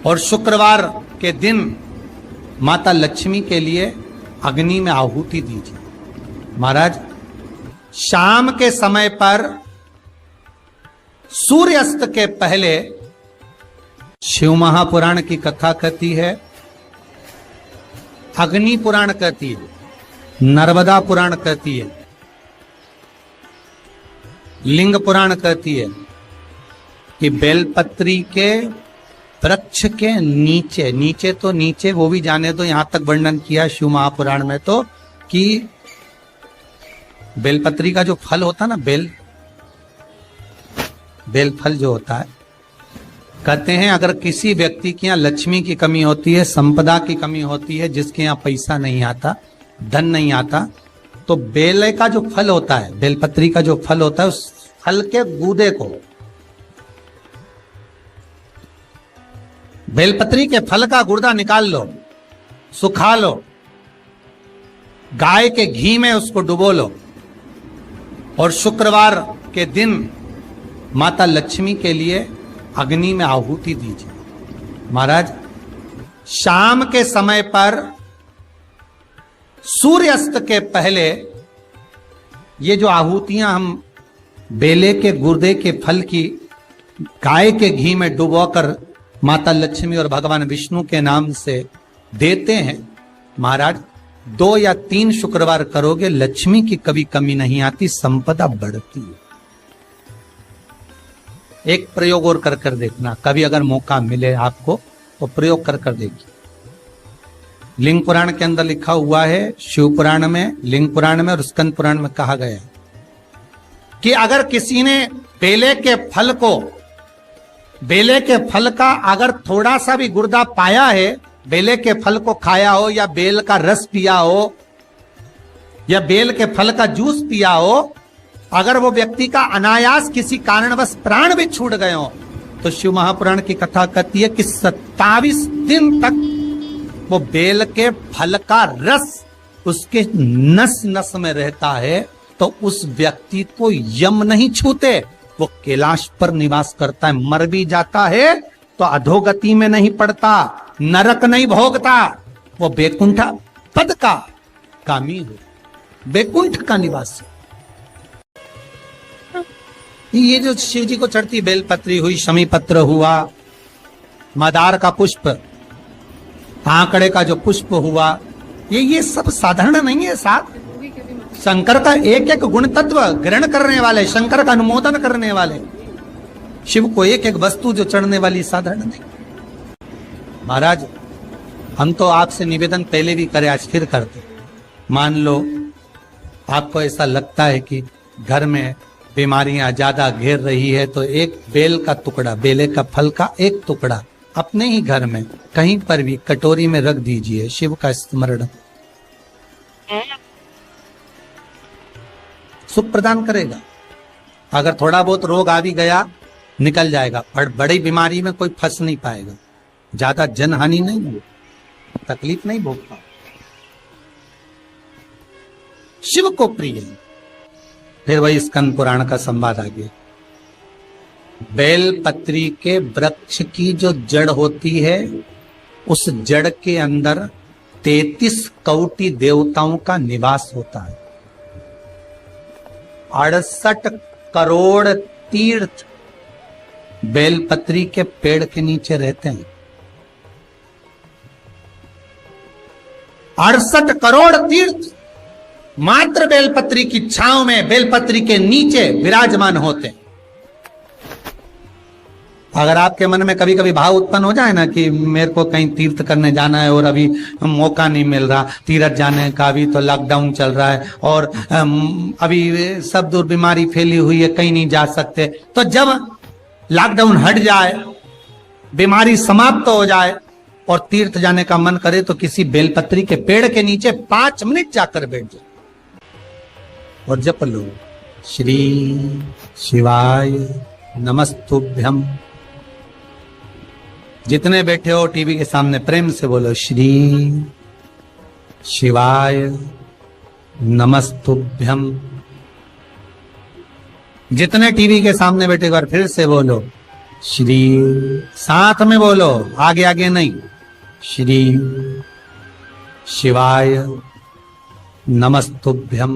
और शुक्रवार के दिन माता लक्ष्मी के लिए अग्नि में आहुति दीजिए। महाराज, शाम के समय पर सूर्यास्त के पहले शिव महापुराण की कथा कहती है, अग्नि पुराण कहती है, नर्मदा पुराण कहती है, लिंग पुराण कहती है कि बेलपत्री के वृक्ष के नीचे, नीचे तो नीचे वो भी जाने दो, यहां तक वर्णन किया शिव महापुराण में तो कि बेलपत्री का जो फल होता है ना, बेल फल जो होता है, कहते हैं अगर किसी व्यक्ति के यहाँ लक्ष्मी की कमी होती है, संपदा की कमी होती है, जिसके यहाँ पैसा नहीं आता, धन नहीं आता, तो बेल का जो फल होता है, बेलपत्री का जो फल होता है, उस फल के गूदे को, बेलपत्री के फल का गुर्दा निकाल लो, सुखा लो, गाय के घी में उसको डुबो लो और शुक्रवार के दिन माता लक्ष्मी के लिए अग्नि में आहुति दीजिए। महाराज, शाम के समय पर सूर्यास्त के पहले ये जो आहुतियां हम बेले के गुर्दे के फल की गाय के घी में डुबोकर माता लक्ष्मी और भगवान विष्णु के नाम से देते हैं, महाराज 2 या 3 शुक्रवार करोगे, लक्ष्मी की कभी कमी नहीं आती, संपदा बढ़ती है। एक प्रयोग और कर देखना, कभी अगर मौका मिले आपको तो प्रयोग कर देखिए। लिंग पुराण के अंदर लिखा हुआ है, शिव पुराण में, लिंग पुराण में और स्कंद पुराण में कहा गया है कि अगर किसी ने बेले के फल का अगर थोड़ा सा भी गुर्दा पाया है, बेले के फल को खाया हो या बेल का रस पिया हो या बेल के फल का जूस पिया हो, अगर वो व्यक्ति का अनायास किसी कारणवश प्राण भी छूट गए हो, तो शिव महापुराण की कथा कहती है कि 27 दिन तक वो बेल के फल का रस उसके नस नस में रहता है, तो उस व्यक्ति को यम नहीं छूते, वो कैलाश पर निवास करता है। मर भी जाता है तो अधोगति में नहीं पड़ता, नरक नहीं भोगता, वो बैकुंठ पद का कामी हो, बैकुंठ का निवासी। ये जो शिव जी को चढ़ती बेलपत्री हुई, शमी पत्र हुआ, मदार का पुष्प, आंकड़े का जो पुष्प हुआ, ये सब साधारण नहीं है। साथ शंकर का एक एक गुण तत्व ग्रहण करने वाले, शंकर का अनुमोदन करने वाले, शिव को एक एक वस्तु जो चढ़ने वाली साधारण नहीं। महाराज, हम तो आपसे निवेदन पहले भी करे, आज फिर करते। मान लो आपको ऐसा लगता है कि घर में बीमारियां ज्यादा घेर रही है, तो एक बेल का टुकड़ा, बेले का फल का एक टुकड़ा अपने ही घर में कहीं पर भी कटोरी में रख दीजिए, शिव का स्मरण सुख प्रदान करेगा। अगर थोड़ा बहुत रोग आ भी गया निकल जाएगा, पर बड़ी बीमारी में कोई फंस नहीं पाएगा, ज्यादा जनहानि नहीं हो, तकलीफ नहीं भोग पाए। शिव को प्रिय। फिर वही स्कंद पुराण का संवाद आ गया। बेलपत्री के वृक्ष की जो जड़ होती है, उस जड़ के अंदर 33 कोटि देवताओं का निवास होता है। 68 करोड़ तीर्थ बेलपत्री के पेड़ के नीचे रहते हैं। 68 करोड़ तीर्थ मात्र बेलपत्री की छांव में, बेलपत्री के नीचे विराजमान होते हैं। अगर आपके मन में कभी कभी भाव उत्पन्न हो जाए ना कि मेरे को कहीं तीर्थ करने जाना है और अभी मौका नहीं मिल रहा, तीर्थ जाने का, अभी तो लॉकडाउन चल रहा है और अभी सब दूर बीमारी फैली हुई है, कहीं नहीं जा सकते, तो जब लॉकडाउन हट जाए, बीमारी समाप्त हो जाए और तीर्थ जाने का मन करे, तो किसी बेलपत्री के पेड़ के नीचे 5 मिनट जाकर बैठ जाए और जप लो, श्री शिवाय नमस्तुभ्यम। जितने बैठे हो टीवी के सामने प्रेम से बोलो, श्री शिवाय नमस्तुभ्यम। जितने टीवी के सामने बैठे, एक बार फिर से बोलो, श्री, साथ में बोलो, आगे आगे नहीं। श्री शिवाय नमस्तुभ्यम।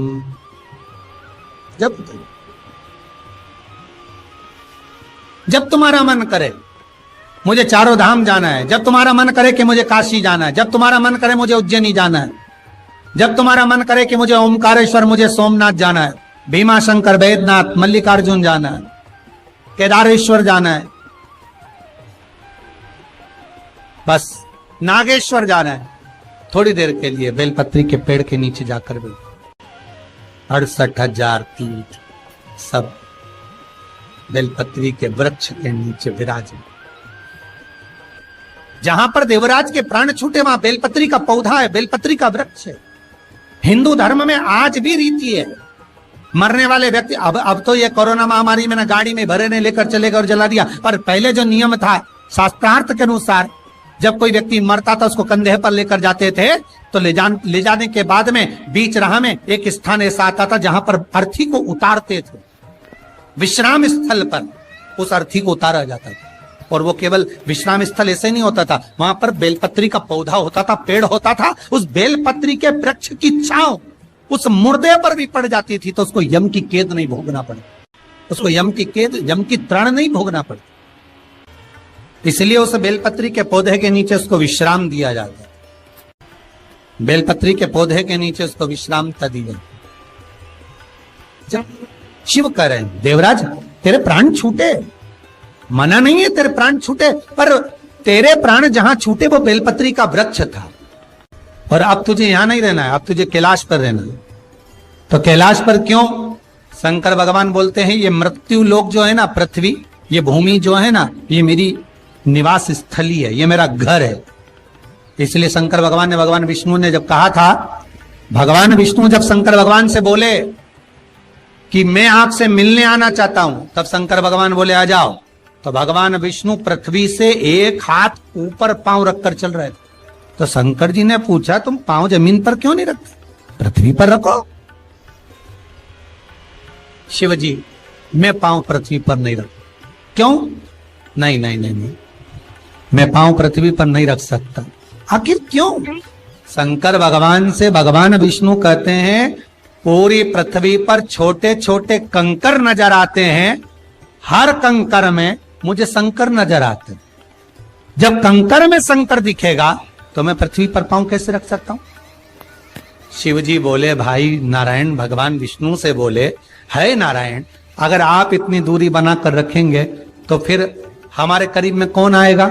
जब तुम्हारा मन करे मुझे चारों धाम जाना है, जब तुम्हारा मन करे कि मुझे काशी जाना है, जब तुम्हारा मन करे मुझे उज्जैनी जाना है, जब तुम्हारा मन करे कि मुझे ओमकारेश्वर, मुझे सोमनाथ जाना है, भीमाशंकर, बैद्यनाथ, मल्लिकार्जुन जाना है, केदारेश्वर जाना है, बस नागेश्वर जाना है, थोड़ी देर के लिए बेलपत्री के पेड़ के नीचे जाकर भी 68,000 तीर्थ सब बेलपत्री के वृक्ष के नीचे विराज। जहां पर देवराज के प्राण छूटे वहां बेलपत्री का पौधा है, बेलपत्री का वृक्ष है। हिंदू धर्म में आज भी रीति है, मरने वाले व्यक्ति, अब तो ये कोरोना महामारी में ना गाड़ी में भरे ने लेकर चले गए और जला दिया, पर पहले जो नियम था शास्त्रार्थ के अनुसार, जब कोई व्यक्ति मरता था उसको कंधे पर लेकर जाते थे, तो ले जाने के बाद में बीच राह में एक स्थान ऐसा आता था जहां पर अर्थी को उतारते थे, विश्राम स्थल पर उस अर्थी को उतारा जाता था। और वो केवल विश्राम स्थल ऐसे नहीं होता था, वहां पर बेलपत्री का पौधा होता था, पेड़ होता था, उस बेलपत्री के वृक्ष की छांव उस मुर्दे पर भी पड़ जाती थी तो उसको यम की कैद नहीं भोगना पड़े, उसको यम की तृण नहीं भोगना पड़े। इसलिए उस बेलपत्री के पौधे के नीचे उसको विश्राम दिया जाता है, बेलपत्री के पौधे के नीचे उसको विश्रामता दी जाती। शिव कह रहे हैं देवराज तेरे प्राण छूटे, मना नहीं है तेरे प्राण छूटे, पर तेरे प्राण जहां छूटे वो बेलपत्री का वृक्ष था, और अब तुझे यहां नहीं रहना है, अब तुझे कैलाश पर रहना है। तो कैलाश पर क्यों? शंकर भगवान बोलते हैं ये मृत्यु लोक जो है ना, पृथ्वी, ये भूमि जो है ना, ये मेरी निवास स्थली है, ये मेरा घर है। इसलिए शंकर भगवान ने, भगवान विष्णु ने जब कहा था, भगवान विष्णु जब शंकर भगवान से बोले कि मैं आपसे मिलने आना चाहता हूं, तब शंकर भगवान बोले आ जाओ। तो भगवान विष्णु पृथ्वी से एक हाथ ऊपर पांव रखकर चल रहे थे। तो शंकर जी ने पूछा तुम पांव जमीन पर क्यों नहीं रखते, पृथ्वी पर रखो। शिव जी मैं पांव पृथ्वी पर नहीं रख, क्यों? नहीं नहीं नहीं नहीं, मैं पांव पृथ्वी पर नहीं रख सकता। आखिर क्यों? शंकर भगवान से भगवान विष्णु कहते हैं पूरी पृथ्वी पर छोटे छोटे कंकर नजर आते हैं, हर कंकर में मुझे शंकर नजर आते हैं। जब कंकर में शंकर दिखेगा तो मैं पृथ्वी पर पांव कैसे रख सकता हूं? शिव जी बोले भाई नारायण, भगवान विष्णु से बोले है नारायण, अगर आप इतनी दूरी बनाकर रखेंगे तो फिर हमारे करीब में कौन आएगा?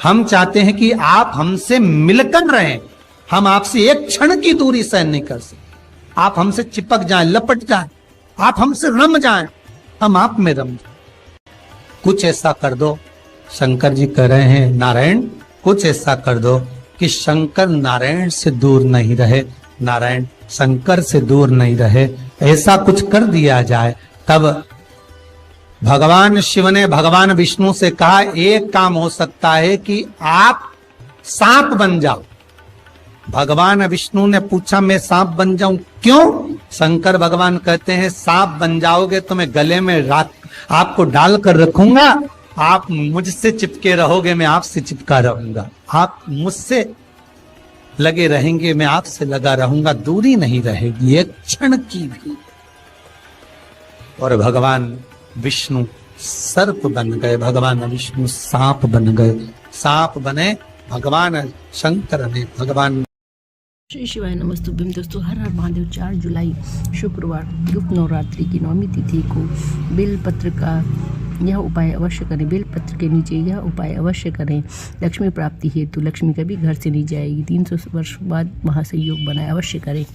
हम चाहते हैं कि आप हमसे मिलकर रहें, हम आपसे एक क्षण की दूरी सहन नहीं कर सकते। आप हमसे चिपक जाएं, लपट जाएं, आप हमसे रम जाएं, हम आप में रम जाएं। कुछ ऐसा कर दो, शंकर जी कह रहे हैं नारायण कुछ ऐसा कर दो कि शंकर नारायण से दूर नहीं रहे, नारायण शंकर से दूर नहीं रहे, ऐसा कुछ कर दिया जाए। तब भगवान शिव ने भगवान विष्णु से कहा एक काम हो सकता है कि आप सांप बन जाओ। भगवान विष्णु ने पूछा मैं सांप बन जाऊं क्यों? शंकर भगवान कहते हैं सांप बन जाओगे तो मैं गले में आपको डालकर रखूंगा, आप मुझसे चिपके रहोगे, मैं आपसे चिपका रहूंगा, आप मुझसे लगे रहेंगे, मैं आपसे लगा रहूंगा, दूरी नहीं रहेगी एक क्षण की भी। और भगवान विष्णु सर्प बन गए, भगवान विष्णु सांप बन गए, सांप बने भगवान शंकर ने। भगवान श्री शिवाय नमस्तुभ्यम। दोस्तों हर हर महादेव 4 जुलाई शुक्रवार गुप्त नवरात्रि की 9वीं तिथि को बेलपत्र का यह उपाय अवश्य करें, बेलपत्र के नीचे यह उपाय अवश्य करें। लक्ष्मी प्राप्ति हेतु लक्ष्मी कभी घर से नहीं जाएगी, 300 वर्ष बाद वहाँ से योग बनाए अवश्य करें।